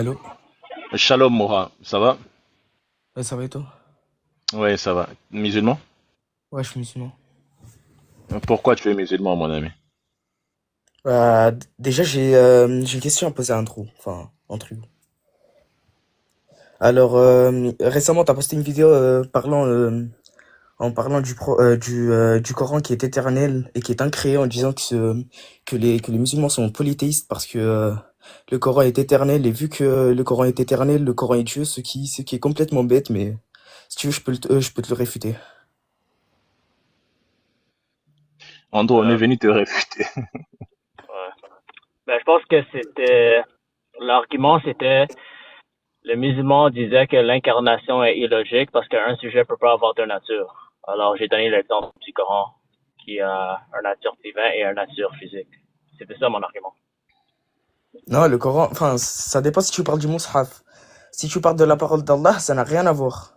Allô? Shalom Moha, ça va? Ouais, ça va et toi? Ouais, ça va. Musulman? Ouais, je suis musulman. Pourquoi tu es musulman, mon ami? Déjà, j'ai une question à poser à un trou. Enfin, entre vous. Alors, récemment, tu as posté une vidéo en parlant du Coran qui est éternel et qui est incréé en disant que les musulmans sont polythéistes parce que le Coran est éternel et vu que le Coran est éternel, le Coran est Dieu, ce qui est complètement bête, mais si tu veux, je peux te le réfuter. Andrew, on est Euh, venu te réfuter. ouais. Ben, je pense que l'argument c'était, le musulman disait que l'incarnation est illogique parce qu'un sujet peut pas avoir deux natures. Alors, j'ai donné l'exemple du Coran qui a un nature divin et un nature physique. C'était ça mon argument. Non, le Coran, enfin, ça dépend si tu parles du Mus'haf. Si tu parles de la parole d'Allah, ça n'a rien à voir.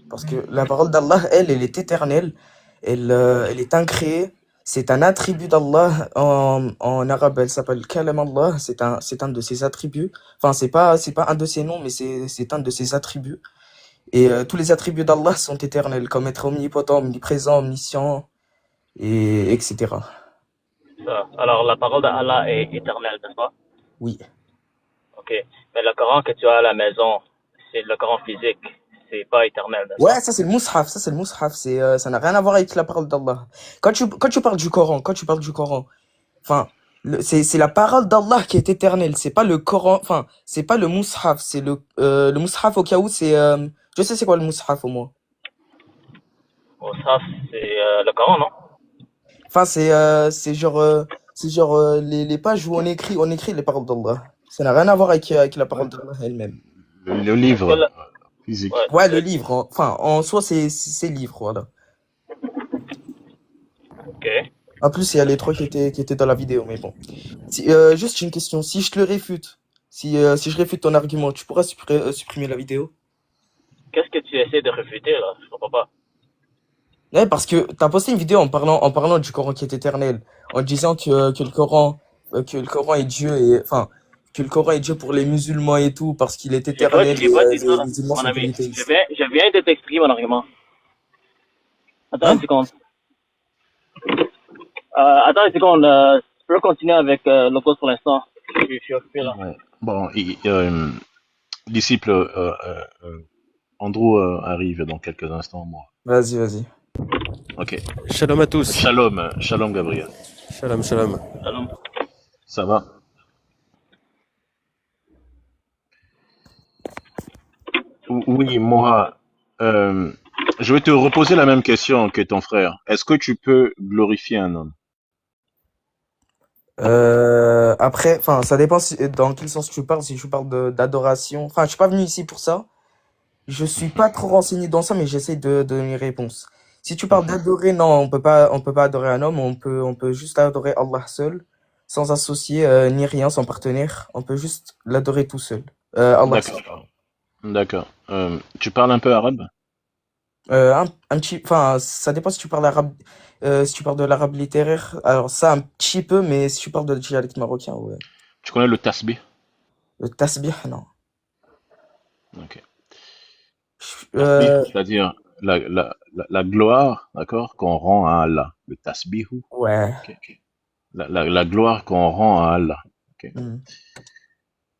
Parce que la parole d'Allah, elle est éternelle. Elle est incréée. C'est un attribut d'Allah. En arabe, elle s'appelle Kalam Allah. C'est un de ses attributs. Enfin, c'est pas un de ses noms, mais c'est un de ses attributs. Et tous les attributs d'Allah sont éternels, comme être omnipotent, omniprésent, omniscient, et etc. Ça. Alors, la parole d'Allah est éternelle, n'est-ce pas? Oui. Ok. Mais le Coran que tu as à la maison, c'est le Coran physique. C'est pas éternel, n'est-ce Ouais, pas? ça c'est le Mus'haf, ça c'est le Mus'haf, ça n'a rien à voir avec la parole d'Allah. Quand tu parles du Coran, enfin, c'est la parole d'Allah qui est éternelle, c'est pas le Coran, enfin, c'est pas le Mus'haf, c'est le Mus'haf au cas où je sais c'est quoi le Mus'haf au moins. Bon, ça, c'est le Coran, non? Enfin, c'est genre les pages où on écrit les paroles d'Allah. Ça n'a rien à voir avec la Ouais. parole d'Allah elle-même. Le Est-ce que livre le, ouais, physique. Ouais, le livre, enfin, en soi c'est livre, voilà. ok. En plus, il y a les trois qui étaient dans la vidéo, mais bon. Juste une question. Si je te le réfute, si je réfute ton argument, tu pourras supprimer la vidéo? Qu'est-ce que tu essaies de réfuter, là? Je comprends pas. Ouais, parce que t'as posté une vidéo en parlant du Coran qui est éternel, en disant que le Coran est Dieu et, enfin, que le Coran est Dieu pour les musulmans et tout, parce qu'il est éternel J'ai et pas dit les ça, musulmans mon sont ami. polythéistes. Je viens de t'exprimer mon argument. Attends une Hein? seconde. Attends une seconde. Tu peux continuer avec le cause pour l'instant. Je suis occupé là. Ouais. Bon, disciple Andrew arrive dans quelques instants, moi. Vas-y, vas-y. Ok. Shalom à tous. Shalom, shalom Gabriel. Shalom, shalom. Shalom. Ça va? Oui, Moha. Euh, je vais te reposer la même question que ton frère. Est-ce que tu peux glorifier un homme? Après, enfin, ça dépend dans quel sens tu parles, si tu parles d'adoration. Enfin, je suis pas venu ici pour ça. Je suis pas trop renseigné dans ça, mais j'essaie de donner une réponse. Si tu parles Mhm. d'adorer, non, on peut pas adorer un homme, on peut juste adorer Allah seul, sans associer ni rien, sans partenaire. On peut juste l'adorer tout seul. Allah seul. D'accord. D'accord. Tu parles un peu arabe? Un petit, enfin, ça dépend si tu parles arabe, si tu parles de l'arabe littéraire. Alors ça, un petit peu, mais si tu parles de dialecte marocain, ouais. Tu connais le tasbih? Le tasbih, non. Ok. Tasbih, Euh, c'est-à-dire la gloire, d'accord, qu'on rend à Allah. Le tasbihu, ouais. ok. La gloire qu'on rend à Allah. Ok. Hmm.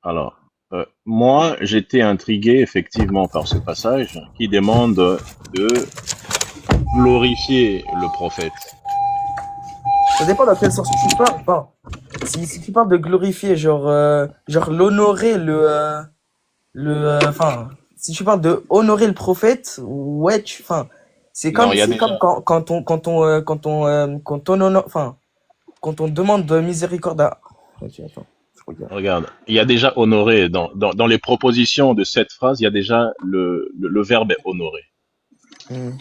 Alors, moi, j'étais intrigué effectivement par ce passage qui demande de glorifier le prophète. Ça dépend dans quel sens tu parles. Enfin, si tu parles de glorifier, genre l'honorer, enfin, si tu parles de honorer le prophète, ouais, enfin, c'est Non, comme, il y a c'est déjà. comme quand on demande de miséricorde à. Ok, attends, je regarde. Regarde, il y a déjà honoré dans les propositions de cette phrase, il y a déjà le verbe est honoré, Hmm.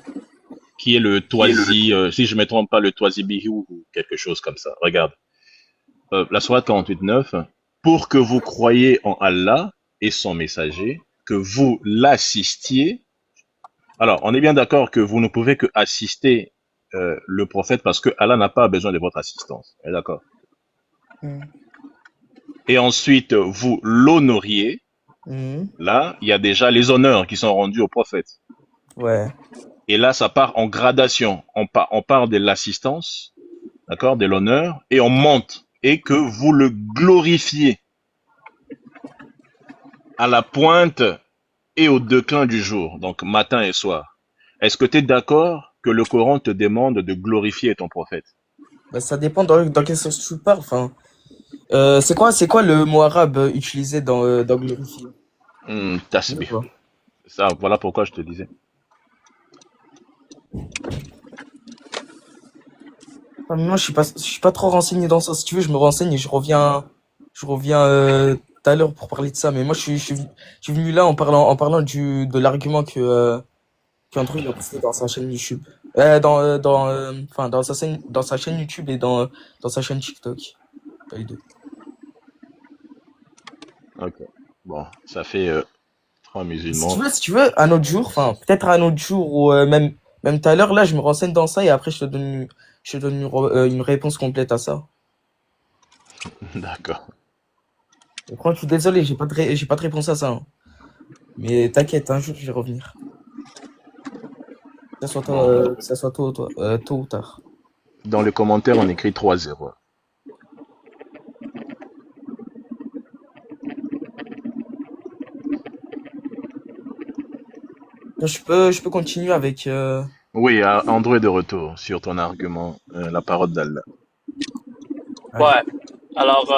qui est le toisi, si je me trompe pas, le toisibihu ou quelque chose comme ça. Regarde. La sourate 48.9, pour que vous croyiez en Allah et son messager, que vous l'assistiez. Alors, on est bien d'accord que vous ne pouvez que assister le prophète parce que Allah n'a pas besoin de votre assistance. On est d'accord. Hmm. Et ensuite, vous l'honoriez. Mhm. Là, il y a déjà les honneurs qui sont rendus au prophète. Ouais. Et là, ça part en gradation. On part de l'assistance, d'accord, de l'honneur, et on monte. Et que vous le glorifiez à la pointe et au déclin du jour, donc matin et soir. Est-ce que tu es d'accord que le Coran te demande de glorifier ton prophète? Bah, ça dépend dans quel sens tu parles. Enfin, c'est quoi le mot arabe utilisé dans glorifier? Je sais Tasbih. pas. Ça, voilà pourquoi je te disais. Enfin, moi, je suis pas trop renseigné dans ça. Si tu veux, je me renseigne et je reviens tout à l'heure pour parler de ça. Mais moi, je suis venu là en parlant de l'argument qu'Andrew il a posté dans sa chaîne YouTube. Enfin, dans sa chaîne YouTube et dans sa chaîne TikTok. Pas les deux. Ok. Bon, ça fait trois Si tu musulmans. veux, si tu veux, un autre jour, enfin, peut-être un autre jour ou même tout à l'heure, là, je me renseigne dans ça et après, je te donne une réponse complète à ça. D'accord. Et franchement, je suis désolé, j'ai pas de réponse à ça, hein. Mais t'inquiète, un jour, je vais revenir. Bon. Que ça soit tôt ou tard. Dans les commentaires, on écrit 3-0. Donc, je peux continuer avec. Oui, André de retour sur ton argument, la parole d'Allah. Allez. Ouais. Alors,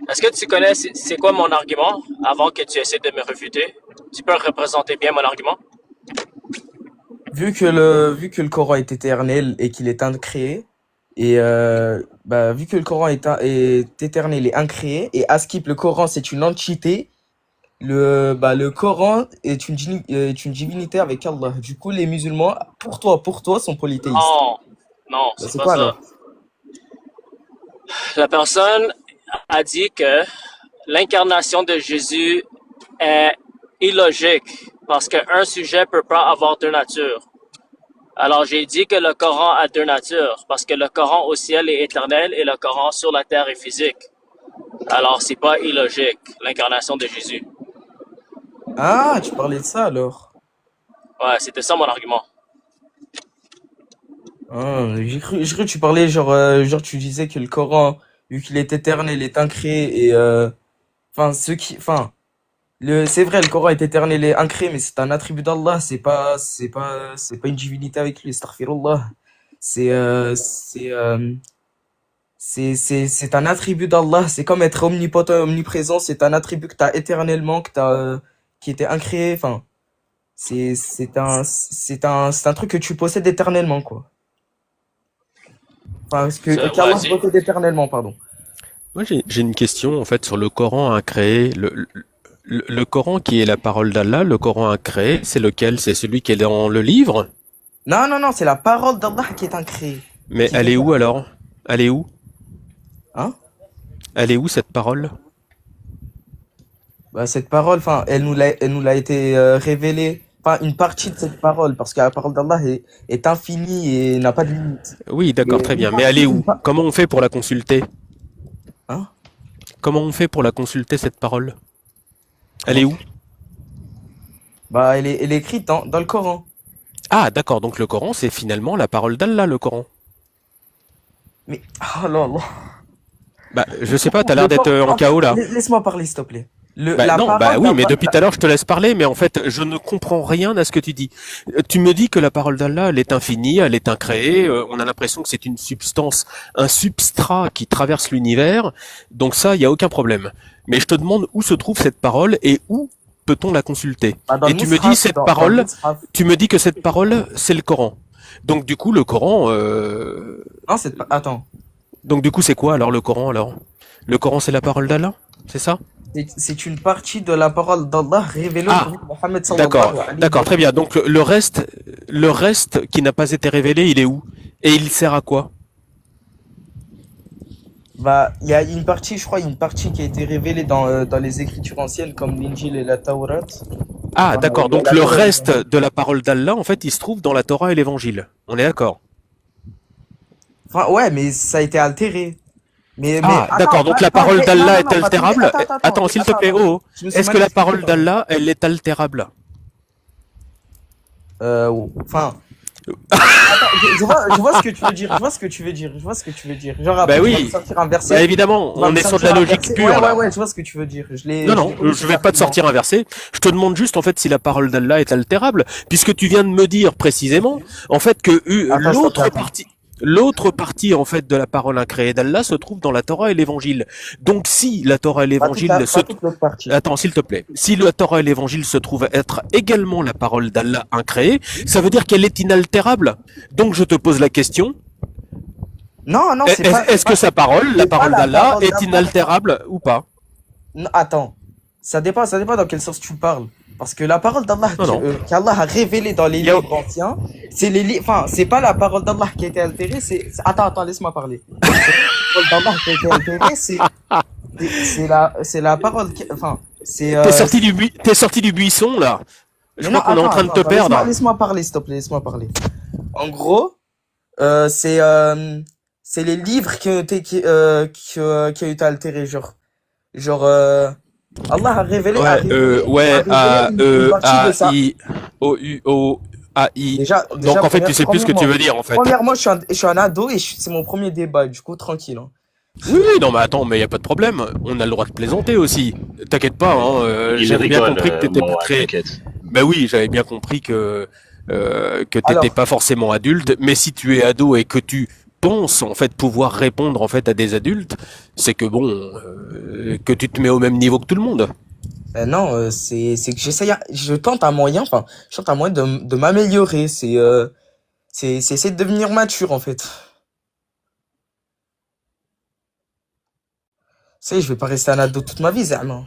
est-ce que tu connais c'est quoi mon argument avant que tu essaies de me réfuter? Tu peux représenter bien mon argument? Vu que le Coran est éternel et qu'il est incréé, et bah, vu que le Coran est éternel et incréé, et Askip, le Coran, c'est une entité, le Coran est une divinité avec Allah. Du coup, les musulmans, pour toi, sont polythéistes. Non, non, Bah, c'est c'est pas quoi ça. alors? La personne a dit que l'incarnation de Jésus est illogique parce qu'un sujet peut pas avoir deux natures. Alors j'ai dit que le Coran a deux natures parce que le Coran au ciel est éternel et le Coran sur la terre est physique. Alors c'est pas illogique l'incarnation de Jésus. Ah, tu parlais de ça alors. Ouais, c'était ça mon argument. Ah, j'ai cru que tu parlais genre tu disais que le Coran, vu qu'il est éternel, est incréé et enfin c'est vrai, le Coran est éternel et incréé, mais c'est un attribut d'Allah, c'est pas une divinité avec lui, astaghfirullah. C'est c'est un attribut d'Allah, c'est comme être omnipotent, omniprésent, c'est un attribut que t'as éternellement, qui était incréé, enfin c'est un truc que tu possèdes éternellement, quoi. Enfin, Ouais, qu'Allah possède éternellement, pardon. Moi, j'ai une question en fait sur le Coran incréé. Le Coran qui est la parole d'Allah, le Coran incréé, c'est lequel? C'est celui qui est dans le livre? Non, non, non, c'est la parole d'Allah qui est incréée. Mais Qui elle vient est où d'Allah. alors? Elle est où? Hein? Elle est où cette parole? Bah, cette parole, enfin, elle nous l'a été révélée. Enfin, une partie de cette parole, parce que la parole d'Allah est infinie et n'a pas de limite. Oui, Mais d'accord, très une bien. Mais elle est partie, où? Comment on fait pour la consulter? hein? Comment on fait pour la consulter cette parole? Elle Comment est ça? où? Bah, elle est écrite dans le Coran. Ah, d'accord. Donc le Coran, c'est finalement la parole d'Allah, le Coran. Mais, oh là là. Bah, je sais pas. T'as Le l'air d'être Coran, en chaos là. laisse-moi parler, s'il te plaît. Bah La non, bah parole oui, mais d'Allah, depuis tout à l'heure, je te laisse parler, mais en fait, je ne comprends rien à ce que tu dis. Tu me dis que la parole d'Allah, elle est infinie, elle est incréée, on a l'impression que c'est une substance, un substrat qui traverse l'univers, donc ça, il n'y a aucun problème. Mais je te demande où se trouve cette parole et où peut-on la consulter? bah, dans Et le tu me dis Mus'haf, cette dans le parole, Mus'haf. tu me dis que cette parole, c'est le Coran. Donc du coup, le Coran, Non, attends. donc du coup, c'est quoi alors le Coran alors? Le Coran, c'est la parole d'Allah? C'est ça? C'est une partie de la parole d'Allah révélée au Ah, prophète Mohammed d'accord, sallallahu alayhi d'accord, wa très sallam. bien. Donc le reste qui n'a pas été révélé, il est où? Et il sert à quoi? Bah, il y a une partie, je crois, une partie qui a été révélée dans les écritures anciennes comme l'Injil et la Taurat. Ah, Enfin, d'accord. Donc la le Torah et reste l'Évangile. de la parole d'Allah, en fait, il se trouve dans la Torah et l'Évangile. On est d'accord. Enfin, ouais, mais ça a été altéré. Mais Ah, d'accord. Donc la parole non, d'Allah non, est non, pas tout de suite. altérable. Attends, Attends, s'il te plaît, attends. oh. Je me suis Est-ce mal que la expliqué, parole pardon. d'Allah, elle est altérable? Enfin, attends, je vois ce que tu veux dire. Je vois ce que tu veux dire. Je vois ce que tu veux dire. Genre Ben après, tu vas me oui. sortir un Bah verset. évidemment, Tu vas on me est sur de sortir la un logique verset. pure là. Ouais, je vois ce que tu veux dire. Non, Je non, l'ai compris je vais pas te rapidement. sortir un verset. Je te demande juste en fait si la parole d'Allah est altérable, puisque tu viens de me dire précisément en fait que Attends, s'il te plaît, attends. l'autre partie en fait de la parole incréée d'Allah se trouve dans la Torah et l'Évangile. Donc si la Torah et l'Évangile Pas toute l'autre partie. Attends, s'il te plaît. Si la Torah et l'Évangile se trouvent être également la parole d'Allah incréée, ça veut dire qu'elle est inaltérable. Donc je te pose la question, Non, non, c'est pas, est-ce que sa parole, la c'est pas parole la d'Allah, parole est d'Allah. inaltérable ou pas? Non, attends. Ça dépend dans quel sens tu parles. Parce que la parole d'Allah Non, non. qu'Allah a révélée dans les Il y a- livres anciens, c'est les livres, enfin, c'est pas la parole d'Allah qui a été altérée, attends, laisse-moi parler. C'est la parole d'Allah qui a été altérée, c'est la parole enfin, T'es sorti du buisson là. Je mais crois non, qu'on est en train de te attends, perdre. laisse-moi parler, s'il te plaît, laisse-moi parler. En gros, c'est les livres qui ont été altérés, genre, Allah a révélé, Ouais, une partie de ça. A-I-O-U-O-A-I. Donc Déjà, en fait, tu sais plus ce que tu veux dire en fait. premièrement, je suis un ado et c'est mon premier débat, du coup, tranquille. Hein. Oui, oui, non mais attends, mais y a pas de problème. On a le droit de plaisanter aussi. T'inquiète pas, hein. Il J'avais bien rigole, compris que t'étais pas Marwan, très. t'inquiète. Bah oui, j'avais bien compris que t'étais Alors, pas forcément adulte, mais si tu es ado et que tu penses en fait pouvoir répondre en fait à des adultes, c'est que bon, que tu te mets au même niveau que tout le monde. non, c'est que je tente un moyen, enfin, je tente un moyen de m'améliorer, c'est essayer de devenir mature, en fait. Tu sais, je vais pas rester un ado toute ma vie, Zerman.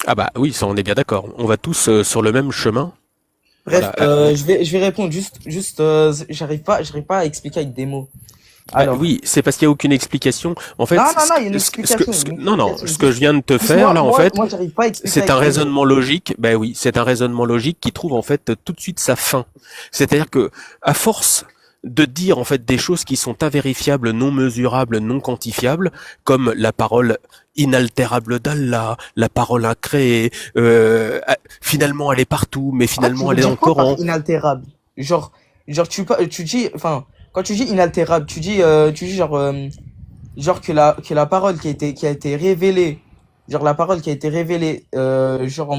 Ah bah oui, ça on est bien d'accord. On va tous sur le même chemin. Bref, Voilà. je vais répondre j'arrive pas à expliquer avec des mots. Bah Alors, oui, c'est parce qu'il n'y a aucune explication. En fait, non, il y a une explication, non, ce que je viens de te faire là, en fait, moi, j'arrive pas à expliquer c'est un avec des mots. raisonnement logique. Ben oui, c'est un raisonnement logique qui trouve en fait tout de suite sa fin. C'est-à-dire que à force de dire en fait des choses qui sont invérifiables, non mesurables, non quantifiables, comme la parole inaltérable d'Allah, la parole incréée, finalement elle est partout, mais Tu finalement veux elle est dans dire le quoi par Coran. inaltérable? Tu dis, enfin, quand tu dis inaltérable, tu dis genre que la parole qui a été révélée, genre la parole qui a été révélée, genre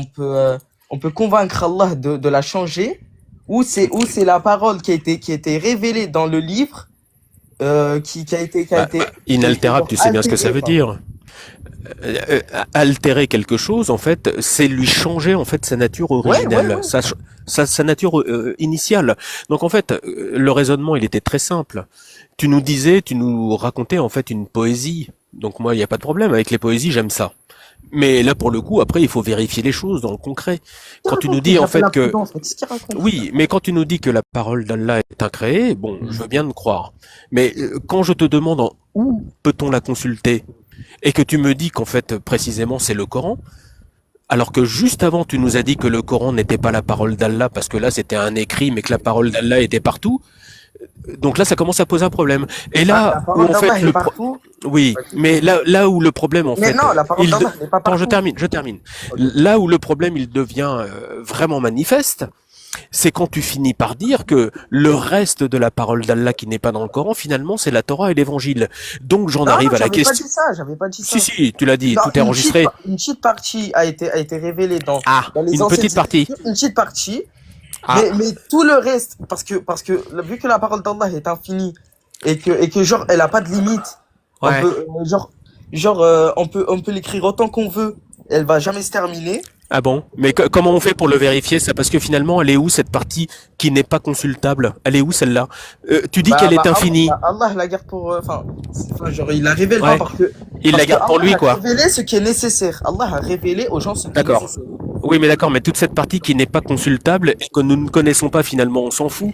on peut convaincre Allah de la changer, ou c'est la parole qui a été révélée dans le livre, qui a été Inaltérable, genre tu sais bien ce que ça altérée, veut enfin. dire. Altérer quelque chose, en fait, c'est lui changer en fait sa nature originelle, Ouais. sa nature initiale. Donc en fait, le raisonnement, il était très simple. Tu nous racontais en fait une poésie. Donc moi, il n'y a pas de problème avec les poésies, j'aime ça. Mais là, pour le coup, après, il faut vérifier les choses dans le concret. Quand tu nous dis en fait que, Qu'est-ce qu'il raconte? oui, mais quand tu nous dis que la parole d'Allah est incréée, bon, je veux bien te croire. Mais quand je te demande où peut-on la consulter, et que tu me dis qu'en fait, précisément, c'est le Coran, alors que juste avant, tu nous as dit que le Coran n'était pas la parole d'Allah, parce que là, c'était un écrit, mais que la parole d'Allah était partout. Donc là, ça commence à poser un problème. Et La là, où parole en d'Allah fait, est partout. oui, mais là où le problème, en Mais fait, non, la parole d'Allah n'est pas Attends, partout. je termine. Ok. Là où le problème, il devient vraiment manifeste, c'est quand tu finis par dire que le reste de la parole d'Allah qui n'est pas dans le Coran, finalement, c'est la Torah et l'Évangile. Donc j'en arrive à la question. J'avais pas dit ça. Si, tu l'as dit, Non, tout est enregistré. Une petite partie a été révélée Ah, dans les une anciennes petite partie. écritures, une petite partie, Ah, mais tout le reste, parce que vu que la parole d'Allah est infinie et que genre elle a pas de limite, ouais. on peut l'écrire autant qu'on veut, elle va jamais se terminer. Ah bon? Mais comment on fait pour le vérifier ça? Parce que finalement, elle est où cette partie qui n'est pas consultable? Elle est où celle-là? Tu dis qu'elle est infinie. Allah la garde pour, genre il la révèle Ouais. pas parce que Il la garde pour lui, quoi. Allah a révélé ce qui est nécessaire. Allah a révélé aux gens ce qui est D'accord. nécessaire. Oui, mais d'accord, mais toute cette partie qui n'est pas consultable et que nous ne connaissons pas finalement, on s'en fout.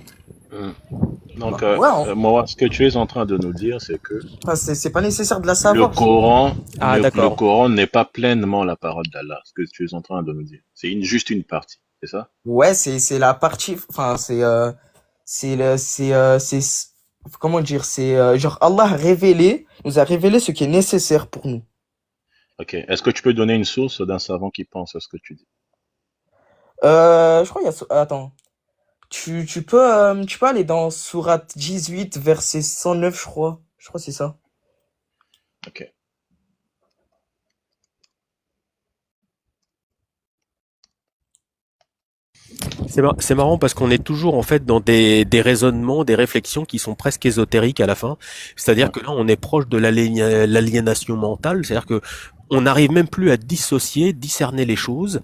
Donc, Ouais, ce que tu es en train de nous dire, c'est que enfin, c'est pas nécessaire de la le savoir. Coran, Ah, d'accord. le Coran n'est pas pleinement la parole d'Allah, ce que tu es en train de nous dire. C'est juste une partie, c'est ça? Ouais, c'est la partie, enfin, comment dire, c'est genre Allah nous a révélé ce qui est nécessaire pour nous. Ok. Est-ce que tu peux donner une source d'un savant qui pense à ce que tu dis? Je crois qu'il y a, attends, tu peux aller dans sourate 18, verset 109, je crois. Je crois que c'est ça. Ok. C'est marrant parce qu'on est toujours en fait dans des raisonnements, des réflexions qui sont presque ésotériques à la fin. C'est-à-dire que là, on est proche de l'aliénation mentale. C'est-à-dire que on n'arrive même plus à dissocier, discerner les choses,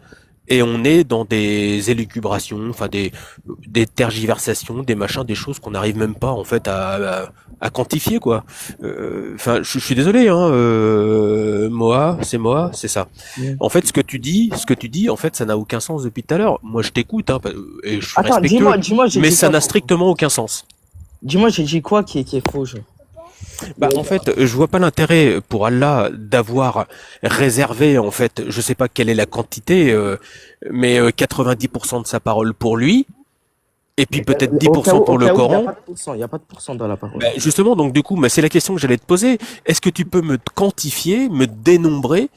et on est dans des élucubrations, enfin des tergiversations, des machins, des choses qu'on n'arrive même pas en fait à quantifier quoi. Enfin, je suis désolé, hein. Moa, c'est ça. Mm. En fait, ce que tu dis, en fait, ça n'a aucun sens depuis tout à l'heure. Moi, je t'écoute, hein, et je suis Attends, respectueux, dis-moi, j'ai mais dit ça quoi n'a faux? strictement aucun sens. Dis-moi, j'ai dit quoi qui est faux, Bah, en fait, je vois pas l'intérêt pour Allah d'avoir réservé, en fait, je sais pas quelle est la quantité, mais 90% de sa parole pour lui, et puis peut-être Au cas 10% où, pour au le cas où, Coran. il y a pas de pourcent dans la parole. Bah, justement, donc du coup, c'est la question que j'allais te poser. Est-ce que tu peux me quantifier, me dénombrer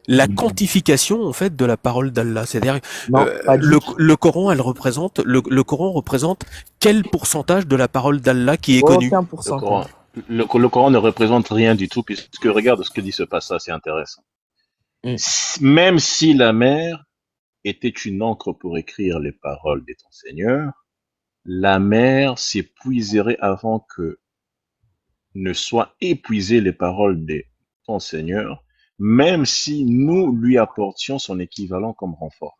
la quantification en fait de la parole d'Allah? C'est-à-dire Non, pas du tout. le Coran, le Coran représente quel pourcentage de la parole d'Allah qui est connu? Aucun Le pourcentage. Coran, le Coran ne représente rien du tout, puisque regarde ce que dit ce passage, c'est intéressant. Mm. Même si la mer était une encre pour écrire les paroles de ton Seigneur, la mer s'épuiserait avant que ne soient épuisées les paroles de ton Seigneur, même si nous lui apportions son équivalent comme renfort.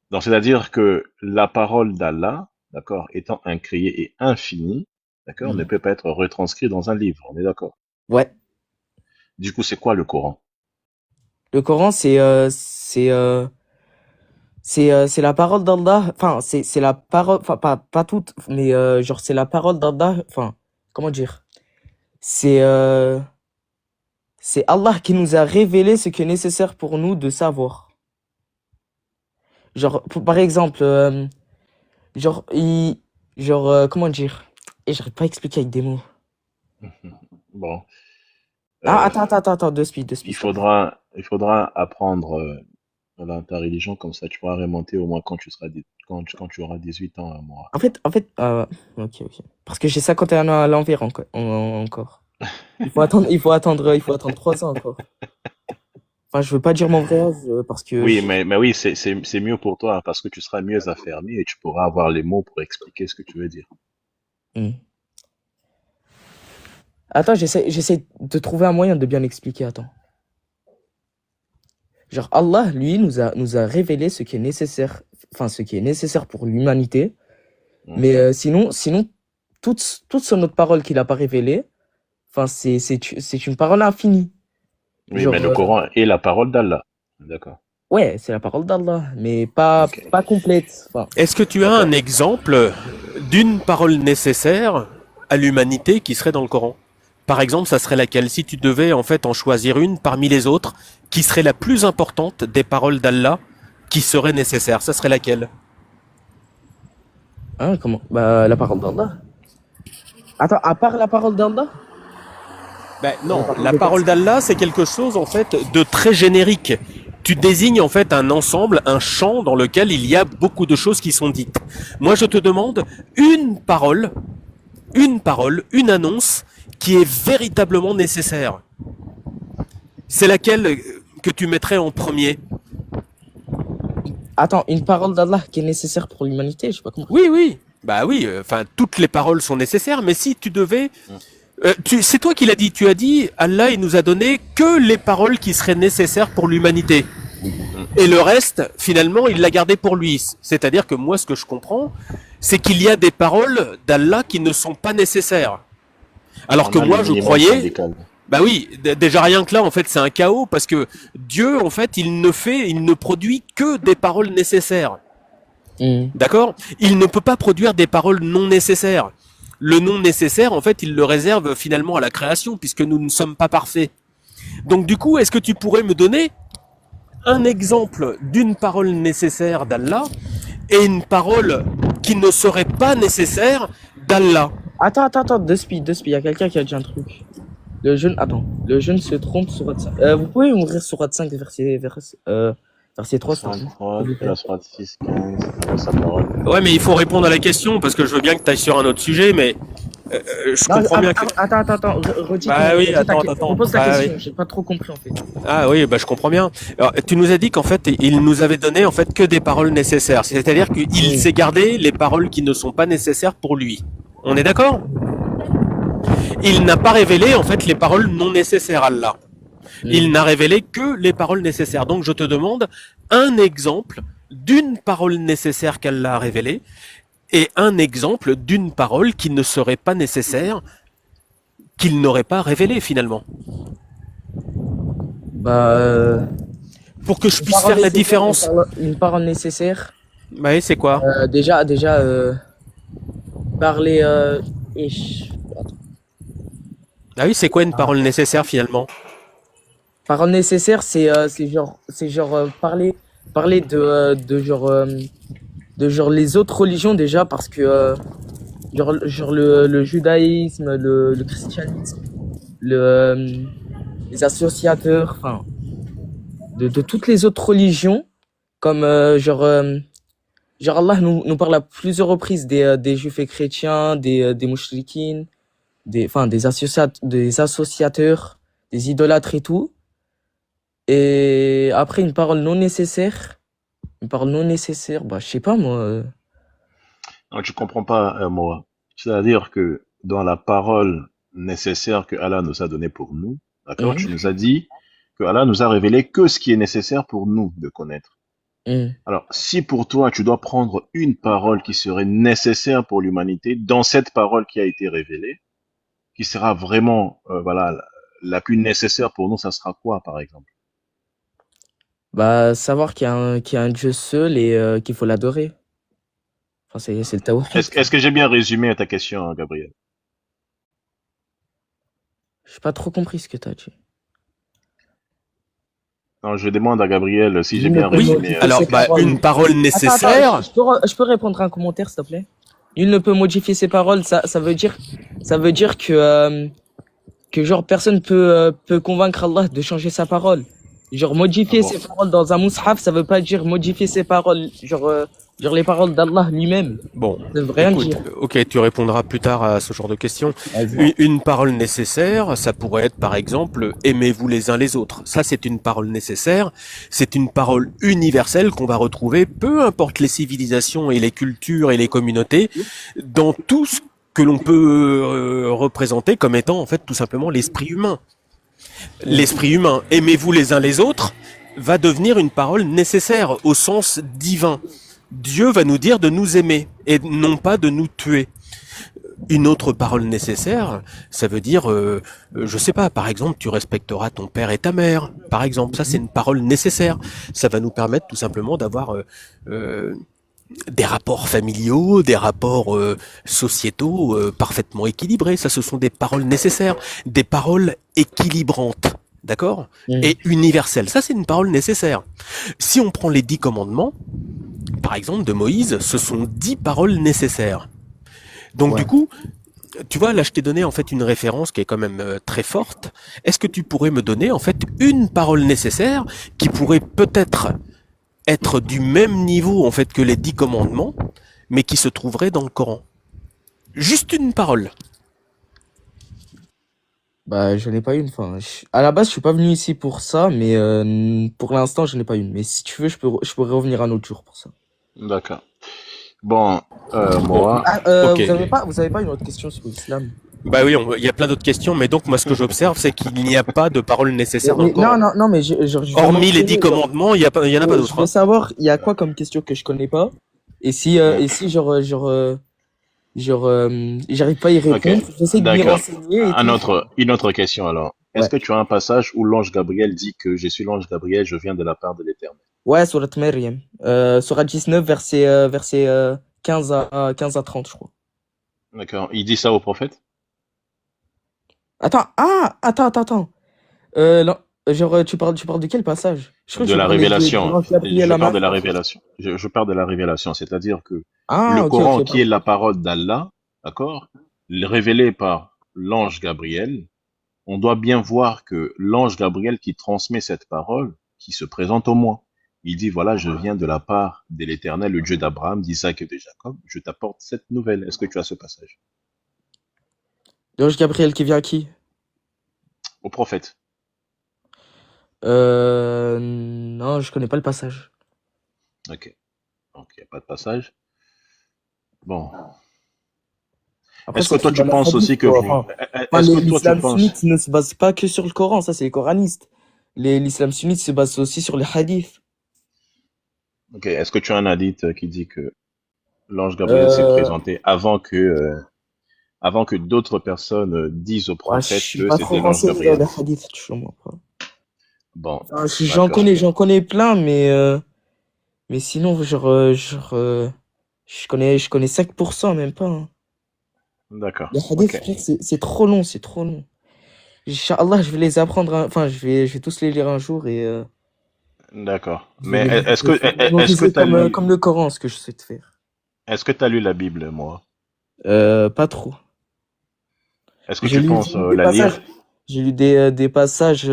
Donc, c'est-à-dire que la parole d'Allah, d'accord, étant incréée et infinie, d'accord, ne peut pas être retranscrite dans un livre, on est d'accord. Ouais. Du coup, c'est quoi le Coran? Le Coran, c'est la parole d'Allah. Enfin, c'est la parole, enfin, pas toute, mais genre, c'est la parole d'Allah. Enfin, comment dire? C'est euh, c'est Allah qui nous a révélé ce qui est nécessaire pour nous de savoir. Genre, par exemple, genre, comment dire? Et j'arrive pas à expliquer avec des mots. Bon, Ah, euh, attends, deux speed, il s'il te plaît. faudra apprendre ta religion, comme ça tu pourras remonter au moins quand tu seras quand tu auras 18 ans à moi. Ok. Parce que j'ai 51 ans à l'envers encore. Il faut attendre 3 ans encore. Enfin, je veux pas dire mon vrai âge parce que. Oui, mais oui, c'est mieux pour toi, hein, parce que tu seras mieux affermi et tu pourras avoir les mots pour expliquer ce que tu veux dire. Hmm. Attends, j'essaie de trouver un moyen de bien expliquer. Attends. Genre, Allah, lui, nous a révélé ce qui est nécessaire, enfin, ce qui est nécessaire pour l'humanité. Mais sinon, toutes sont notre parole qu'il a pas révélée. Enfin, c'est une parole infinie. Oui, Genre, mais le Coran est la parole d'Allah. D'accord. ouais, c'est la parole d'Allah, mais pas, Ok. pas complète. Enfin, Est-ce que tu as D'accord. un exemple d'une parole nécessaire à l'humanité qui serait dans le Coran? Par exemple, ça serait laquelle? Si tu devais en fait en choisir une parmi les autres, qui serait la plus importante des paroles d'Allah qui serait nécessaire, ça serait laquelle? hein, comment? Bah, la parole d'Allah. Attends, à part la parole d'Allah? Ben non, la parole d'Allah, c'est quelque chose en fait de très générique. Tu désignes en fait un ensemble, un champ dans lequel il y a beaucoup de choses qui sont dites. Moi, je te demande une parole, une annonce qui est véritablement nécessaire. C'est laquelle que tu mettrais en premier? Attends, une parole d'Allah qui est nécessaire pour l'humanité, je sais pas comment. Oui. Bah oui, enfin, toutes les paroles sont nécessaires, mais si tu devais... c'est toi qui l'as dit, tu as dit, Allah, il nous a donné que les paroles qui seraient nécessaires pour l'humanité. Et le reste, finalement, il l'a gardé pour lui. C'est-à-dire que moi, ce que je comprends, c'est qu'il y a des paroles d'Allah qui ne sont pas nécessaires. Alors que moi, je croyais... Bah oui, déjà rien que là, en fait, c'est un chaos, parce que Dieu, en fait, il ne produit que des paroles nécessaires. D'accord? Il ne peut pas produire des paroles non nécessaires. Le non nécessaire, en fait, il le réserve finalement à la création, puisque nous ne sommes pas parfaits. Donc du coup, est-ce que tu pourrais me donner un exemple d'une parole nécessaire d'Allah et une parole qui ne serait pas nécessaire d'Allah. Attends, deux speed, il y a quelqu'un qui a dit un truc. Le jeune se trompe sur Sourate 5. Vous pouvez ouvrir Sourate 5, verset 3, s'il te plaît. 33, la sourate 6, 15, sa parole. Ouais, mais il faut répondre à la question, parce que je veux bien que tu ailles sur un autre sujet, mais je Non, comprends bien que... attends, redis Bah oui, ta attends. repose ta Bah question, oui. j'ai pas trop compris en fait. Ah oui, bah je comprends bien. Alors, tu nous as dit qu'en fait, il nous avait donné en fait que des paroles nécessaires. C'est-à-dire qu'il s'est gardé les paroles qui ne sont pas nécessaires pour lui. On est d'accord? Il n'a pas révélé en fait les paroles non nécessaires à Allah. Il n'a révélé que les paroles nécessaires. Donc je te demande un exemple d'une parole nécessaire qu'Allah a révélée et un exemple d'une parole qui ne serait pas nécessaire, qu'il n'aurait pas révélée finalement. Bah, Pour que je une puisse parole faire la nécessaire, différence. une parole nécessaire. Bah oui, c'est quoi? Déjà, parler. Attends. Ah oui, c'est quoi une parole nécessaire finalement? Parole nécessaire, c'est genre parler de genre les autres religions déjà parce que genre le judaïsme, le christianisme, les associateurs, enfin de toutes les autres religions, comme genre Allah nous parle à plusieurs reprises des juifs et chrétiens, des mouchriquines, des associateurs, des idolâtres et tout. Et après une parole non nécessaire, bah je sais pas moi. Non, tu comprends pas, moi. C'est-à-dire que dans la parole nécessaire que Allah nous a donnée pour nous, d'accord, tu nous as dit que Allah nous a révélé que ce qui est nécessaire pour nous de connaître. Alors, si pour toi, tu dois prendre une parole qui serait nécessaire pour l'humanité, dans cette parole qui a été révélée, qui sera vraiment, voilà, la plus nécessaire pour nous, ça sera quoi, par exemple? Bah savoir qu'il y a un Dieu seul et qu'il faut l'adorer. Enfin c'est le tawhid. Est-ce que j'ai bien résumé ta question, Gabriel? J'ai pas trop compris ce que t'as dit. Non, je demande à Gabriel si j'ai Oui, bien mais résumé. Alors, bah, une parole nécessaire. Attends, je peux répondre à un commentaire s'il te plaît? Nul ne peut modifier ses paroles, ça veut dire que genre personne peut convaincre Allah de changer sa parole. Genre modifier ses paroles dans un mushaf, ça veut pas dire modifier ses paroles, genre les paroles d'Allah lui-même. Bon, Ça veut rien écoute, dire. ok, tu répondras plus tard à ce genre de questions. Une parole nécessaire, ça pourrait être par exemple aimez-vous les uns les autres. Ça, c'est une parole nécessaire. C'est une parole universelle qu'on va retrouver, peu importe les civilisations et les cultures et les communautés, dans tout ce que l'on peut représenter comme étant en fait tout simplement l'esprit humain. L'esprit humain, aimez-vous les uns les autres, va devenir une parole nécessaire au sens divin. Dieu va nous dire de nous aimer et non pas de nous tuer. Une autre parole nécessaire, ça veut dire, je sais pas, par exemple, tu respecteras ton père et ta mère, par exemple. Ça, c'est une parole nécessaire. Ça va nous permettre tout simplement d'avoir des rapports familiaux, des rapports sociétaux parfaitement équilibrés. Ça, ce sont des paroles nécessaires, des paroles équilibrantes, d'accord, et universelles. Ça, c'est une parole nécessaire. Si on prend les 10 commandements, par exemple, de Moïse, ce sont 10 paroles nécessaires. Donc du coup, tu vois, là, je t'ai donné en fait une référence qui est quand même très forte. Est-ce que tu pourrais me donner en fait une parole nécessaire qui pourrait peut-être être du même niveau en fait que les 10 commandements, mais qui se trouverait dans le Coran? Juste une parole. Bah je n'ai pas une. Enfin, à la base je suis pas venu ici pour ça, mais pour l'instant je n'ai pas une. Mais si tu veux, je pourrais revenir un autre jour pour ça. D'accord. Bon, moi, Ok. Vous avez pas une autre question sur l'islam? Bah oui, il y a plein d'autres questions, mais donc moi ce que j'observe, c'est qu'il n'y a pas de parole nécessaire dans le Coran. Non, mais Hormis les 10 commandements, il y en a pas je d'autres. veux savoir, il y a quoi comme question que je connais pas? Et si j'arrive pas à y répondre, j'essaie de m'y d'accord. renseigner et tout. Une autre question alors. Est-ce Ouais. que tu as un passage où l'ange Gabriel dit que je suis l'ange Gabriel, je viens de la part de l'Éternel? Ouais, Surat Maryam. Surat 19, verset 15 à 30, je crois. D'accord. Il dit ça au prophète? Attends. Non, genre, tu parles de quel passage? Je crois que De tu la parlais révélation. l'ange Gabriel Je à parle de la Marie. révélation. Je parle de la révélation. C'est-à-dire que Ah, le ok, Coran, ok, qui est la parole d'Allah, d'accord, révélé par l'ange Gabriel, on doit bien voir que l'ange Gabriel qui transmet cette parole, qui se présente au moi, il dit, voilà, je viens de la part de l'Éternel, le Dieu d'Abraham, d'Isaac et de Jacob, je t'apporte cette nouvelle. Est-ce que tu as ce passage? L'ange Gabriel qui vient à qui? Au prophète. Non, je connais pas le passage. Ok. Donc, il n'y a pas de passage. Bon. Après, Est-ce que c'est toi, écrit tu dans le penses aussi hadith, que quoi. vous, Enfin, est-ce que toi, tu l'islam penses, sunnite ne se base pas que sur le Coran, ça c'est les coranistes. L'islam sunnite se base aussi sur les hadiths. ok, est-ce que tu as un hadith qui dit que l'ange Gabriel s'est Euh, présenté avant que d'autres personnes disent au ouais, je prophète suis que pas trop c'était l'ange renseigné dans Gabriel? les hadiths, tu vois. Bon, Enfin, d'accord, j'en connais plein, mais sinon, je connais 5% même pas, hein. d'accord, Les ok, hadiths, frère, c'est trop long, c'est trop long. Inch'Allah, je vais les apprendre, enfin, je vais tous les lire un jour et d'accord. je vais Mais je vais mémoriser comme le Coran, ce que je sais te faire. est-ce que t'as lu la Bible, moi? Pas trop. Est-ce que tu penses la lire? J'ai lu des passages,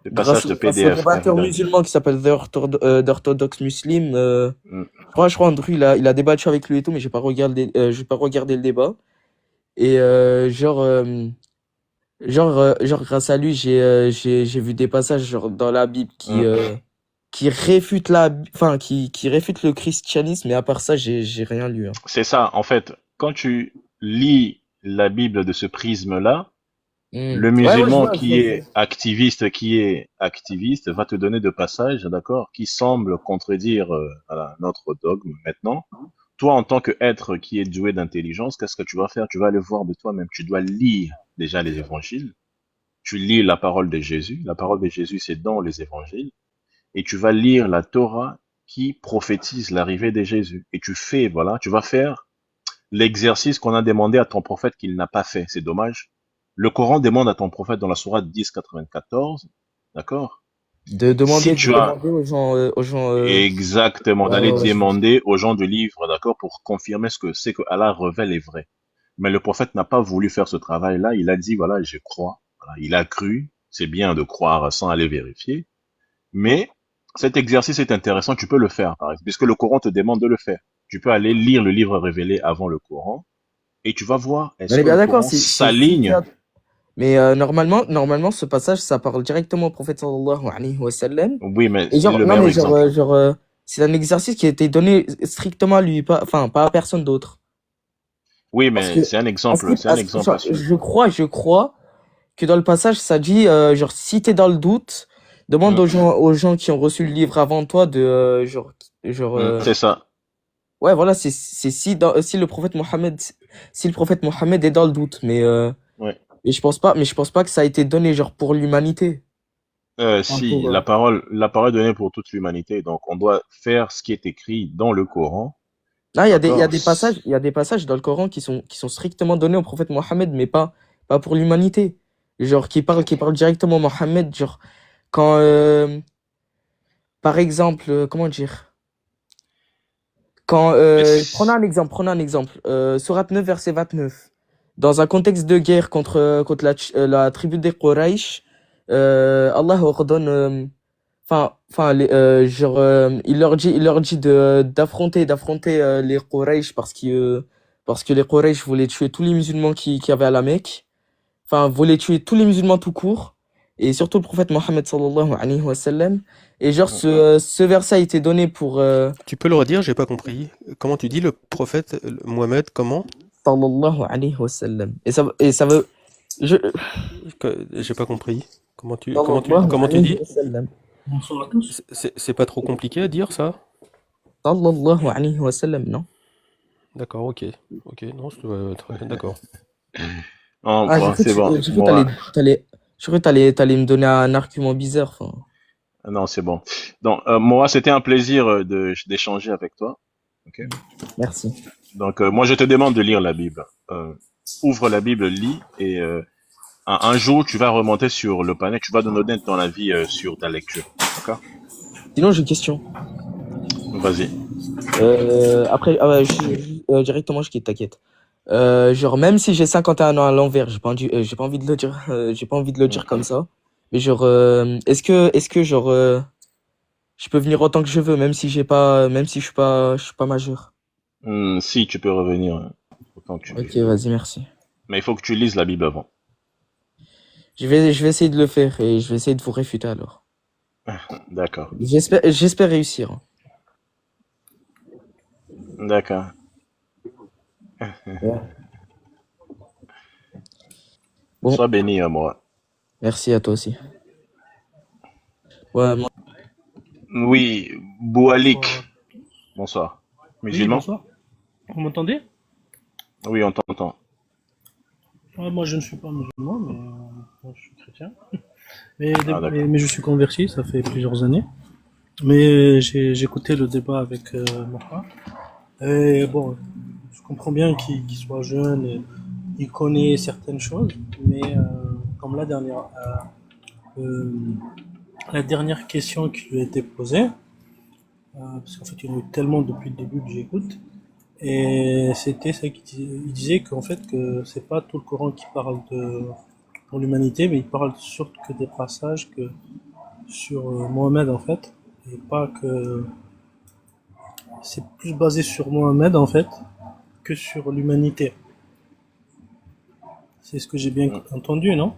Le passage de grâce au PDF, débatteur evident. musulman qui s'appelle The Orthodox Muslim. Hmm, Je crois Andrew, il a débattu avec lui et tout, mais j'ai pas regardé le débat. Et genre, grâce à lui, j'ai vu des passages genre, dans la Bible hmm. qui réfutent qui réfutent le christianisme, mais à part ça, j'ai rien lu, hein. C'est ça, en fait, quand tu lis la Bible de ce prisme-là, le Ouais, musulman je vois. qui est activiste, va te donner de passages, d'accord, qui semblent contredire voilà, notre dogme maintenant. Toi, en tant qu'être qui est doué d'intelligence, qu'est-ce que tu vas faire? Tu vas aller voir de toi-même. Tu dois lire déjà les évangiles. Tu lis la parole de Jésus. La parole de Jésus, c'est dans les évangiles. Et tu vas lire la Torah qui prophétise l'arrivée de Jésus. Et tu fais, voilà, tu vas faire l'exercice qu'on a demandé à ton prophète qu'il n'a pas fait. C'est dommage. Le Coran demande à ton prophète dans la sourate 10,94, d'accord? Si De tu as demander aux gens, exactement ouais, d'aller ouais, ouais, demander aux gens de livre, d'accord, pour confirmer ce que c'est que Allah révèle est vrai. Mais le prophète n'a pas voulu faire ce travail-là. Il a dit, voilà, je crois. Voilà, il a cru. C'est bien de croire sans aller vérifier. Mais cet exercice est intéressant. Tu peux le faire, par exemple, puisque le Coran te demande de le faire. Tu peux aller lire le livre révélé avant le Coran et tu vas voir on est-ce est que bien le d'accord, Coran s'aligne. mais normalement, ce passage, ça parle directement au prophète sallallahu alayhi wa sallam. Oui, mais Et c'est genre, le non, meilleur mais exemple. c'est un exercice qui a été donné strictement à lui, pas à personne d'autre. Oui, Parce que, mais c'est un exemple à genre, suivre. je crois que dans le passage, ça dit, genre, si t'es dans le doute, demande Hum, aux gens qui ont reçu le livre avant toi genre, c'est ça. ouais, voilà, c'est si le prophète Mohammed est dans le doute, Ouais. mais je pense pas que ça a été donné, genre, pour l'humanité. Enfin, Si, la parole est donnée pour toute l'humanité, donc on doit faire ce qui est écrit dans le Coran, là, d'accord? il y a des passages dans le Coran qui sont strictement donnés au prophète Mohammed, mais pas pour l'humanité. Genre, qui parlent directement à Mohammed, genre, quand, par exemple, comment dire? Quand, Mais prenons un exemple, Sourate 9, verset 29. Dans un contexte de guerre contre la tribu des Quraysh, Allah ordonne, il leur dit d'affronter les Quraysh parce que les Quraysh voulaient tuer tous les musulmans qui avaient à la Mecque. Enfin, voulaient tuer tous les musulmans tout court. Et surtout le prophète Mohammed sallallahu alayhi wa sallam. Et genre, ce verset a été donné pour, Tu peux le redire, j'ai pas compris. Comment tu dis le prophète Mohammed, comment? sallallahu alayhi wa sallam. Et ça veut, je, J'ai pas compris. sallallahu Comment tu alayhi dis? wa sallam. Bonsoir à tous. C'est pas trop compliqué à dire ça? Sallallahu alayhi wa sallam, non? D'accord, ok. Ok, non, d'accord. oh, Ah, bon, c'est bon. j'ai cru Moi, t'allais me donner un argument bizarre, enfin. non, c'est bon. Donc, moi, c'était un plaisir d'échanger avec toi. Ok. Merci. Donc, moi, je te demande de lire la Bible. Ouvre la Bible, lis, et un jour, tu vas remonter sur le panel, tu vas nous donner ton avis sur ta lecture. D'accord? Sinon, j'ai une question. Vas-y. Après, directement, je quitte, t'inquiète. Genre, même si j'ai 51 ans à l'envers, j'ai pas envie de le dire, j'ai pas envie de le dire comme ça. Mais genre, est-ce que genre, je peux venir autant que je veux, même si je suis pas majeur. Si, tu peux revenir autant que tu Ok, veux. vas-y, merci. Mais il faut que tu lises la Bible avant. Je vais essayer de le faire et je vais essayer de vous réfuter alors. D'accord. J'espère réussir. D'accord. Ouais. Bon, Sois béni à moi. merci à toi aussi. Ouais, Oui, Boualik. Bonsoir. Bonsoir. Oui, Musulman? bonsoir. Vous m'entendez? Oui, on t'entend. Moi, je ne suis pas musulman, mais moi, je suis chrétien. Mais, Ah, d'accord. mais je suis converti, ça fait plusieurs années. Mais j'ai écouté le débat avec mon frère. Et bon, je comprends bien qu'il soit jeune, et il connaît certaines choses, mais comme euh, la dernière question qui lui a été posée, parce qu'en fait, il y en a eu tellement depuis le début que j'écoute. Et c'était ça il disait qu'en fait que c'est pas tout le Coran qui parle de pour l'humanité, mais il parle surtout que des passages que sur Mohammed en fait, et pas que c'est plus basé sur Mohammed en fait que sur l'humanité. C'est ce que j'ai bien Mm. entendu, non?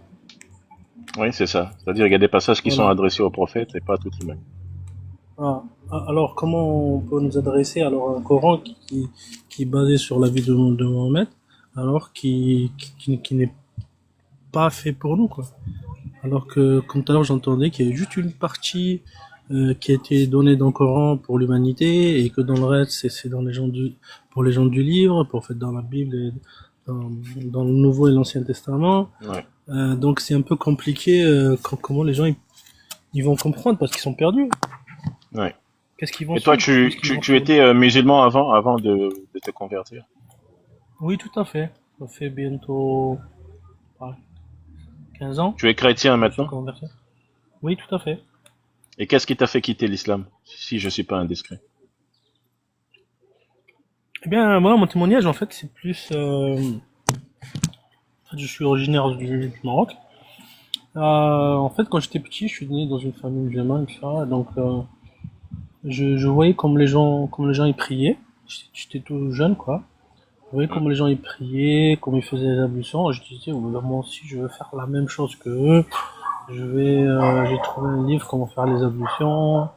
Oui, c'est ça. C'est-à-dire qu'il y a des passages qui sont Voilà. adressés au prophète et pas à toute l'humanité. Alors comment on peut nous adresser alors à un Coran qui est basé sur la vie de Mohammed, alors qui n'est pas fait pour nous quoi. Alors que, comme tout à l'heure, j'entendais qu'il y avait juste une partie qui a été donnée dans le Coran pour l'humanité et que dans le reste, c'est dans pour les gens du livre, pour fait dans la Bible et dans le Nouveau et l'Ancien Testament. Ouais. Donc c'est un peu compliqué comment les gens ils vont comprendre parce qu'ils sont perdus. Ouais. Qu'est-ce qu'ils vont Et toi, suivre? Qu'est-ce qu'ils vont tu faire? étais musulman avant de te convertir? Oui, tout à fait. Ça fait bientôt 15 ans Tu es chrétien que je me suis maintenant? converti. Oui, tout à fait. Et qu'est-ce qui t'a fait quitter l'islam? Si je suis pas indiscret. Eh bien, moi, mon témoignage, en fait, c'est plus... en fait, je suis originaire du Maroc. En fait, quand j'étais petit, je suis né dans une famille musulmane, tout ça. Donc, je voyais comme les gens y priaient. J'étais tout jeune, quoi. Je voyais Mm. comme les gens y priaient, comme ils faisaient les ablutions. Et je disais, oh, bah, moi aussi, je veux faire la même chose que eux. J'ai trouvé un livre, comment faire les ablutions.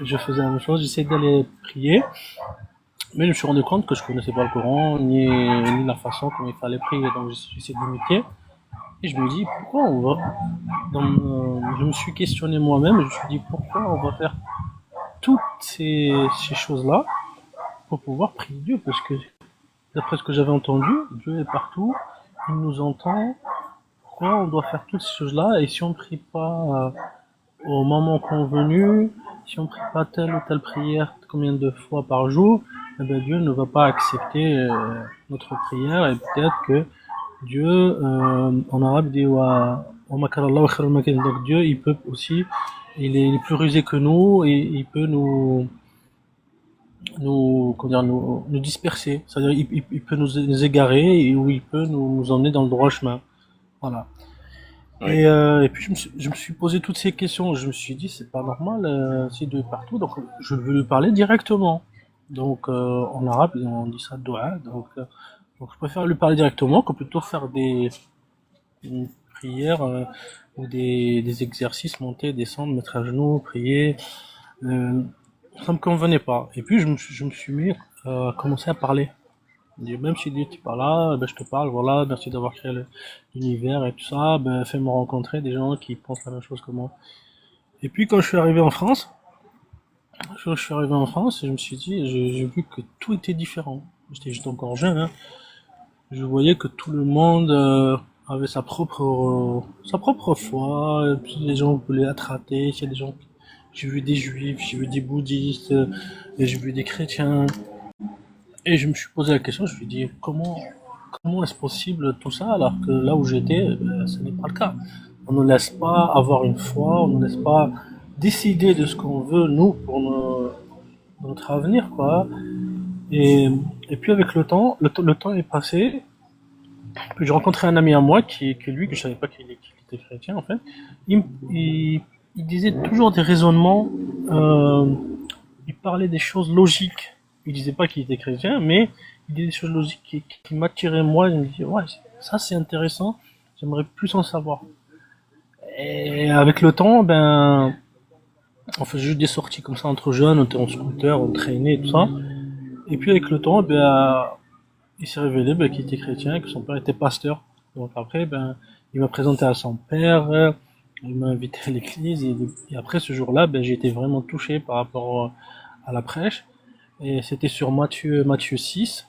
Je faisais la même chose. J'essayais d'aller prier. Mais je me suis rendu compte que je connaissais pas le Coran, ni la façon comme il fallait prier. Donc, j'ai essayé d'imiter. Et je me dis, pourquoi on va, je me suis questionné moi-même, et je me suis dit, pourquoi on va faire toutes ces choses-là pour pouvoir prier Dieu, parce que d'après ce que j'avais entendu, Dieu est partout, il nous entend. Pourquoi on doit faire toutes ces choses-là? Et si on prie pas au moment convenu, si on prie pas telle ou telle prière combien de fois par jour, eh ben Dieu ne va pas accepter notre prière, et peut-être que Dieu, en arabe, dit donc Dieu, il peut aussi, il est plus rusé que nous, et il peut comment dire, nous disperser. C'est-à-dire, il peut nous égarer, ou il peut nous emmener dans le droit chemin. Voilà. Oui. Et puis, je me suis posé toutes ces questions. Je me suis dit, c'est pas normal, c'est Dieu est partout, donc je veux lui parler directement. Donc, en arabe, on dit ça doua, donc je préfère lui parler directement que plutôt faire une prière ou des exercices, monter, descendre, mettre à genoux, prier. Euh, Ça me convenait pas. Et puis je me suis mis à commencer à parler. Même si Dieu n'est pas là, ben, je te parle, voilà, merci d'avoir créé l'univers et tout ça, ben, fais-moi rencontrer des gens qui pensent la même chose que moi. Et puis quand je suis arrivé en France, je me suis dit, j'ai vu que tout était différent. J'étais encore jeune, hein. Je voyais que tout le monde avait sa propre foi. Et puis les gens voulaient être athées. Il y a des gens, j'ai vu des juifs, j'ai vu des bouddhistes, et j'ai vu des chrétiens. Et je me suis posé la question, je me suis dit comment est-ce possible tout ça alors que là où j'étais, ce n'est pas le cas. On ne laisse pas avoir une foi, on ne laisse pas décider de ce qu'on veut nous pour notre avenir quoi. Et, et puis avec le temps est passé. Puis j'ai rencontré un ami à moi que je savais pas qu'il était chrétien en fait. Il, il disait toujours des raisonnements. Il parlait des choses logiques. Il disait pas qu'il était chrétien, mais il disait des choses logiques qui m'attiraient moi. Je me disais ouais, ça c'est intéressant. J'aimerais plus en savoir. Et avec le temps, ben, on faisait juste des sorties comme ça entre jeunes, on était en scooter, on traînait et tout ça. Et puis avec le temps, ben, il s'est révélé ben, qu'il était chrétien et que son père était pasteur. Donc après, ben, il m'a présenté à son père, il m'a invité à l'église et après ce jour-là, ben, j'ai été vraiment touché par rapport à la prêche. Et c'était sur Matthieu 6.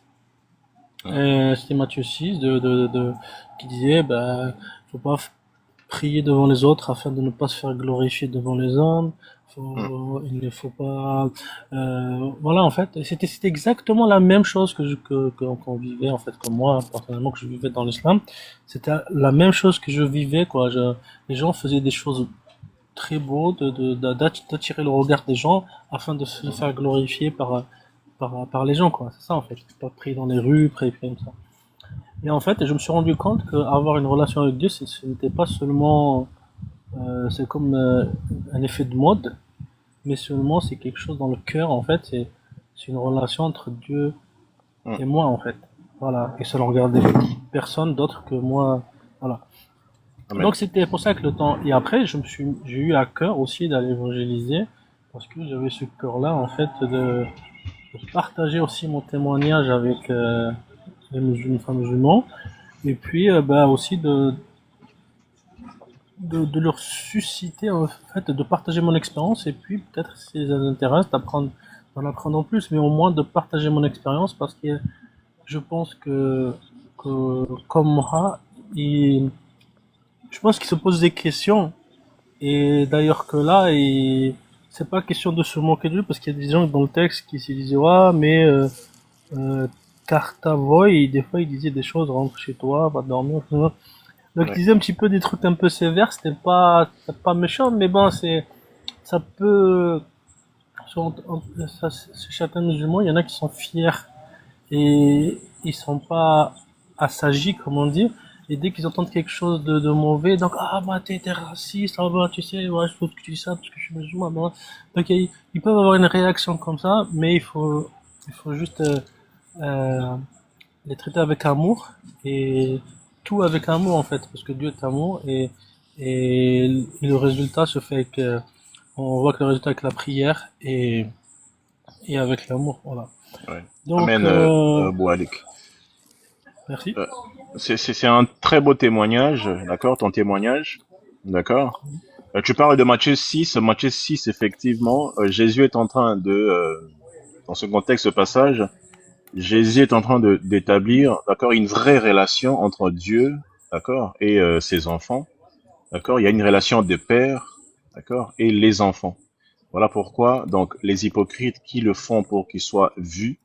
C'était Matthieu 6 qui disait, ben, faut pas prier devant les autres afin de ne pas se faire glorifier devant les hommes. Il ne faut pas, voilà, en fait, c'était exactement la même chose qu'on vivait, en fait, comme moi, personnellement, que je vivais dans l'islam. C'était la même chose que je vivais, quoi. Les gens faisaient des choses très beaux, d'attirer le regard des gens afin de se faire glorifier par les gens, quoi. C'est ça, en fait. Pas prier dans les rues, prier comme ça. Et en fait, je me suis rendu compte qu'avoir une relation avec Dieu, ce n'était pas seulement, c'est comme un effet de mode, mais seulement c'est quelque chose dans le cœur, en fait. C'est une relation entre Dieu et moi, en fait. Voilà. Et ça ne regardait personne d'autre que moi. Voilà. Amen. Donc c'était pour ça que le temps. Et après, j'ai eu à cœur aussi d'aller évangéliser, parce que j'avais ce cœur-là, en fait, de partager aussi mon témoignage avec les frères musulmans, et puis bah, aussi de leur susciter, en fait, de partager mon expérience, et puis peut-être si ça les intéresse d'en apprendre en plus, mais au moins de partager mon expérience, parce que je pense que comme moi, je pense qu'il se pose des questions, et d'ailleurs que là, c'est pas question de se moquer de lui, parce qu'il y a des gens dans le texte qui se disaient ouais, mais Cartavoy, des fois il disait des choses, rentre chez toi, va dormir, tu vois. Donc il disait un petit peu des trucs un peu sévères, c'était pas méchant, mais bon, ça peut, chez certains musulmans, il y en a qui sont fiers et ils sont pas assagis, comme on dit, et dès qu'ils entendent quelque chose de mauvais, donc ah bah t'es raciste, ah bah tu sais, ouais, je trouve que tu dis ça parce que je suis musulman, bah. Donc ils peuvent avoir une réaction comme ça, mais il faut juste euh, les traiter avec amour, et tout avec amour en fait, parce que Dieu est amour, et le résultat se fait que on voit que le résultat avec la prière et avec l'amour, voilà. Ouais. Donc Amen, Boualik. merci. C'est un très beau témoignage, d'accord, ton témoignage, d'accord. Tu parles de Matthieu 6, effectivement, Jésus est en train dans ce contexte, ce passage, Jésus est en train d'établir, d'accord, une vraie relation entre Dieu, d'accord, et ses enfants, d'accord. Il y a une relation de père, d'accord, et les enfants. Voilà pourquoi, donc, les hypocrites qui le font pour qu'ils soient vus,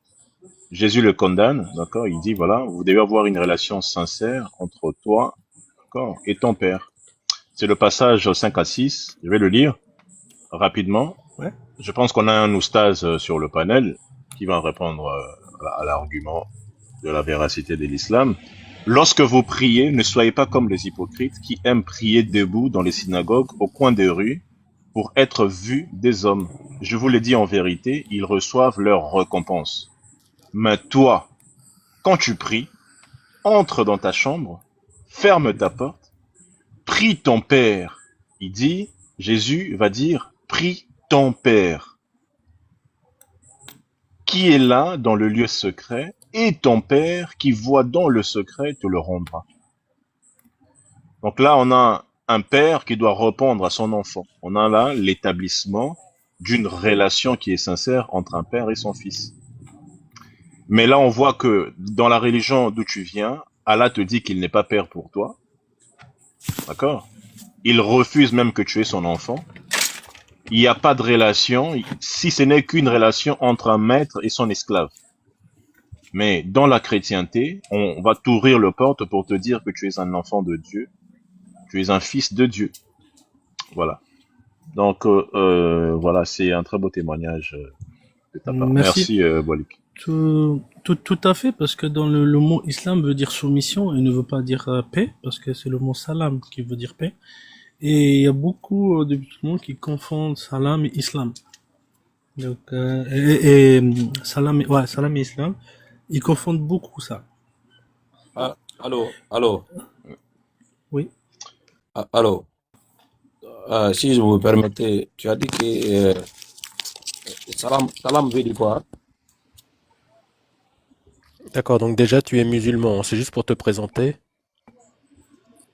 Jésus le condamne, d'accord. Il dit, voilà, vous devez avoir une relation sincère entre toi, d'accord, et ton père. C'est le passage 5 à 6. Je vais le lire rapidement. Ouais. Je pense qu'on a un oustaz sur le panel qui va répondre à l'argument de la véracité de l'islam. Lorsque vous priez, ne soyez pas comme les hypocrites qui aiment prier debout dans les synagogues au coin des rues pour être vus des hommes. Je vous le dis en vérité, ils reçoivent leur récompense. Mais toi, quand tu pries, entre dans ta chambre, ferme ta porte, prie ton père. Il dit, Jésus va dire, prie ton père, qui est là dans le lieu secret, et ton père qui voit dans le secret te le rendra. Donc là, on a un père qui doit répondre à son enfant. On a là l'établissement d'une relation qui est sincère entre un père et son fils. Mais là, on voit que dans la religion d'où tu viens, Allah te dit qu'il n'est pas père pour toi. D'accord? Il refuse même que tu aies son enfant. Il n'y a pas de relation, si ce n'est qu'une relation entre un maître et son esclave. Mais dans la chrétienté, on va t'ouvrir le porte pour te dire que tu es un enfant de Dieu. Tu es un fils de Dieu. Voilà. Donc, voilà, c'est un très beau témoignage de ta part. Merci. Merci, Boalik. Tout à fait, parce que dans le mot islam veut dire soumission et ne veut pas dire paix, parce que c'est le mot salam qui veut dire paix. Et il y a beaucoup de musulmans qui confondent salam et islam. Donc, salam et islam, ils confondent beaucoup ça. Ah, allô, Oui. allô. Si je vous permettez, tu as dit que salam veut dire quoi? D'accord, donc déjà tu es musulman, c'est juste pour te présenter.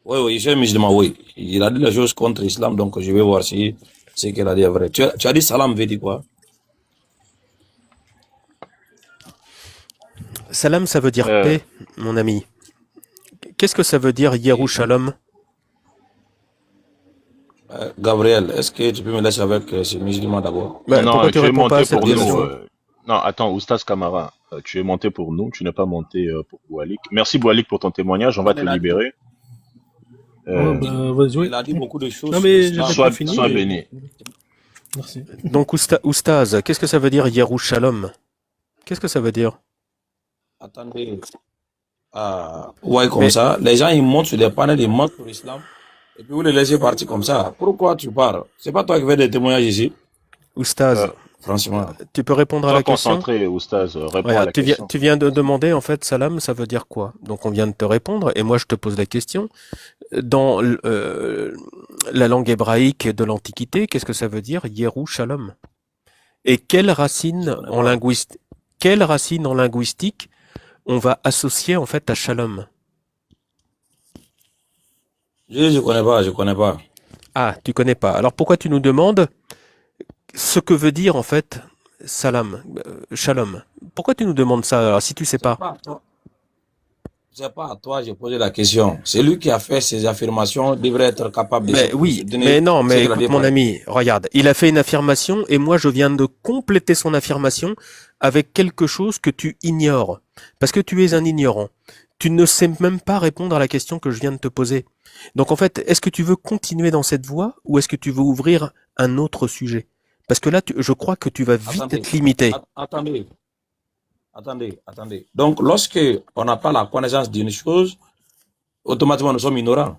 Oui, je suis musulman, oui. Il a dit les choses contre l'islam, donc je vais voir si ce qu'il a dit est vrai. Tu as dit salam veut dire quoi? Salam, ça veut dire Euh, paix, mon ami. Qu'est-ce que ça veut dire Yerushalom? Gabriel, est-ce que tu peux me laisser avec ce musulman d'abord? Bah, non, pourquoi tu tu es réponds pas à monté cette pour nous. question? Non, attends, Oustaz Kamara, tu es monté pour nous, tu n'es pas monté pour Boualik. Merci Boualik pour ton témoignage, on va te Il a dit, libérer. Ouais, Euh, vas-y, oui. il a dit beaucoup de choses Non, sur mais l'islam. j'avais pas sois, fini. sois béni. Merci. Donc, Oustaz, qu'est-ce que ça veut dire Yerushalom? Qu'est-ce que ça veut dire? Attendez. Ouais, comme Mais, ça, les gens ils montent sur des panels, ils montent sur l'islam, et puis vous les laissez partir comme ça. Pourquoi tu parles? C'est pas toi qui fais des témoignages ici, Oustaz, Euh, franchement. tu peux répondre à sois la question? concentré, Oustaz, réponds à Regarde, la question. tu viens de demander, en fait, salam, ça veut dire quoi? Donc, on vient de te répondre, et moi, je te pose la question. Dans la langue hébraïque de l'Antiquité, qu'est-ce que ça veut dire Yerushalom? Et Je connais pas. quelle racine en linguistique on va associer, en fait, à shalom? Je connais pas, je connais pas. Ah, tu connais pas. Alors, pourquoi tu nous demandes ce que veut dire, en fait, shalom? Pourquoi tu nous demandes ça, alors, si tu sais C'est pas? pas à toi. C'est pas à toi, j'ai posé la question. C'est lui qui a fait ces affirmations, devrait être capable de Mais se oui, donner mais non, ce mais qu'il a dit écoute mon par exemple. ami, regarde, il a fait une affirmation et moi je viens de compléter son affirmation avec quelque chose que tu ignores. Parce que tu es un ignorant. Tu ne sais même pas répondre à la question que je viens de te poser. Donc en fait, est-ce que tu veux continuer dans cette voie ou est-ce que tu veux ouvrir un autre sujet? Parce que là, je crois que tu vas vite Attendez, être limité. attendez. Donc, lorsque on n'a pas la connaissance d'une chose, automatiquement nous sommes ignorants.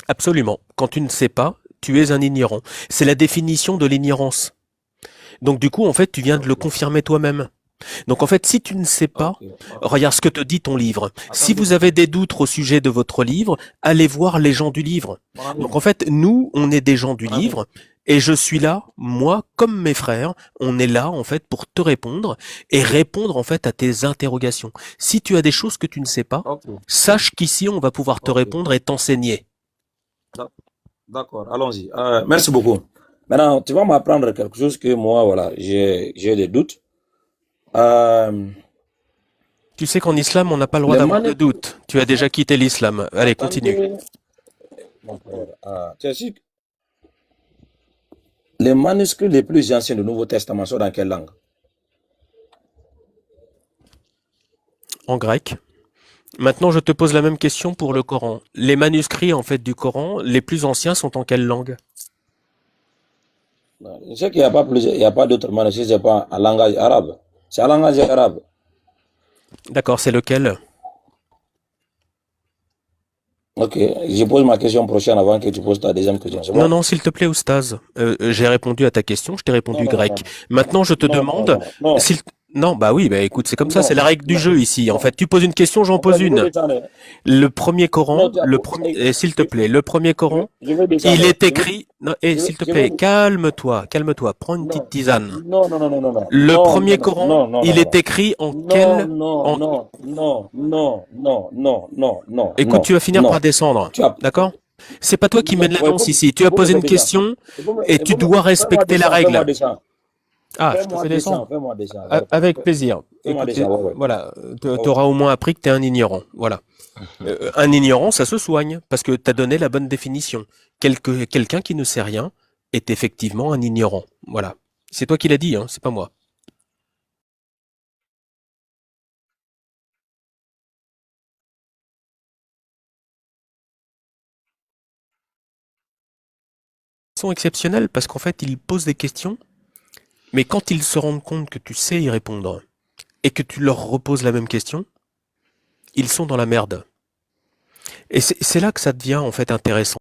Absolument. Quand tu ne sais pas, tu es un ignorant. C'est la définition de l'ignorance. Donc du coup, en fait, tu viens de le Ok, confirmer toi-même. Donc en fait, si tu ne sais pas, ok. regarde ce que te dit ton livre. Si Attendez, vous avez des doutes au sujet de votre livre, allez voir les gens du livre. mon Donc ami, en fait, nous, on est des gens du mon ami. livre et je suis là, moi, comme mes frères, on est là en fait pour te répondre et répondre en fait à tes interrogations. Si tu as des choses que tu ne sais pas, Ok, sache qu'ici, on va pouvoir te ok. répondre et t'enseigner. D'ac- D'accord, allons-y. Merci beaucoup. Maintenant, tu vas m'apprendre quelque chose que moi, voilà, j'ai des doutes. Euh, Tu sais qu'en islam, on n'a pas le droit les d'avoir de manu... doute. Tu as déjà quitté l'islam. Allez, continue. Attendez, mon frère. Tu as su que les manuscrits les plus anciens du Nouveau Testament sont dans quelle langue? En grec. Maintenant, je te pose la même question pour le Coran. Les manuscrits, en fait, du Coran, les plus anciens sont en quelle langue? Je sais qu'il n'y a pas plus, il y a pas d'autres manuscrits, c'est pas en langage arabe. C'est en langage arabe. D'accord, c'est lequel? Ok, je pose ma question prochaine avant que tu poses ta deuxième question. C'est Non, bon? non, s'il te plaît, Oustaz. J'ai répondu à ta question, je t'ai Non, répondu non, non, grec. Maintenant, je te non, non, demande, non, s'il... Non, bah oui, bah écoute, c'est comme ça, c'est la non, règle du non, jeu ici. En non. fait, tu poses une question, j'en Mon frère, pose je vais une. descendre. Le premier Non, Coran, tu as, le premier, et s'il te plaît, le premier Coran, je vais il descendre. est écrit, non, et Je vais, s'il te je vais, plaît, calme-toi, calme-toi, prends une petite non, tisane. non, non, non, non, non, non, Le non, premier non, Coran, non, non, il non, est écrit en non, quelle, non, en, non, non, non, non, non, non, non, écoute, non, tu vas finir par non. descendre, Tu as, d'accord? C'est pas toi qui mène la ouais, danse ici. Tu as il faut me posé une descendre. question et tu dois Fais-moi respecter la descendre, règle. Ah, je te fais descendre. fais-moi descendre. Avec plaisir. Fais-moi Écoute, descendre, ouais. voilà, tu Ouais. auras au moins appris que tu es un ignorant. Voilà. Un ignorant, ça se soigne parce que tu as donné la bonne définition. Quelqu'un qui ne sait rien est effectivement un ignorant. Voilà. C'est toi qui l'as dit, hein, c'est pas moi. Ils sont exceptionnels parce qu'en fait, ils posent des questions, mais quand ils se rendent compte que tu sais y répondre, et que tu leur reposes la même question, ils sont dans la merde. Et c'est là que ça devient en fait intéressant.